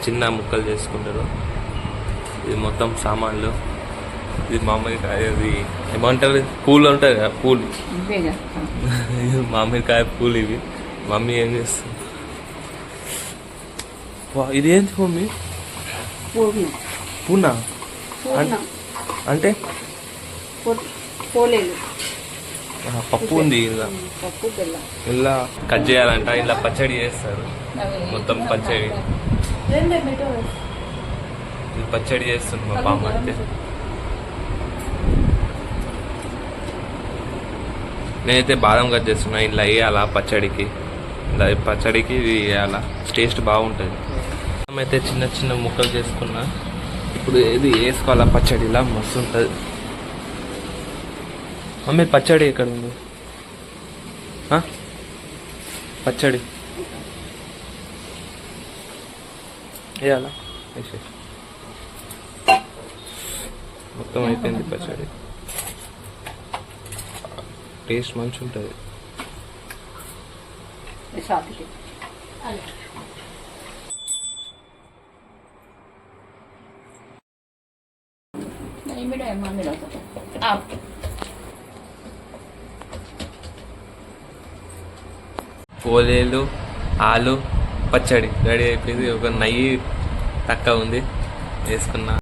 చిన్న ముక్కలు చేసుకుంటారు. ఇది మొత్తం సామాన్లు. ఇది మామిడికాయ, ఇది ఏమంటారు, పూలు ఉంటాయి కదా, పూలు. మామిడికాయ పూలు ఇవి. మమ్మీ ఏం చేస్తుంది? ఇది ఏంటి మమ్మీ? పూనా అంటే పప్పు ఉంది ఇలా. ఇలా కట్ చేయాలంట, ఇలా పచ్చడి చేస్తారు. మొత్తం పచ్చడి పచ్చడి చేస్తుంది మా పాప అయితే. నేనైతే బాదం కట్ చేస్తున్నా. ఇలా వేయాలా పచ్చడికి, ఇలా పచ్చడికి ఇది వేయాలా, టేస్ట్ బాగుంటుంది. అయితే చిన్న చిన్న ముక్కలు చేసుకున్నా. ఇప్పుడు ఇది వేసుకోవాలా పచ్చడిలా, మస్తు ఉంటుంది. మమ్మీ పచ్చడి ఎక్కడ ఉంది? పచ్చడి వేయాలా? మొత్తం అయిపోయింది పచ్చడి. టేస్ట్ మంచి ఉంటుంది. పోలేలు, ఆలు పచ్చడి రెడీ అయిపోయింది. ఒక నెయ్యి తక్కువ ఉంది, వేసుకున్నా.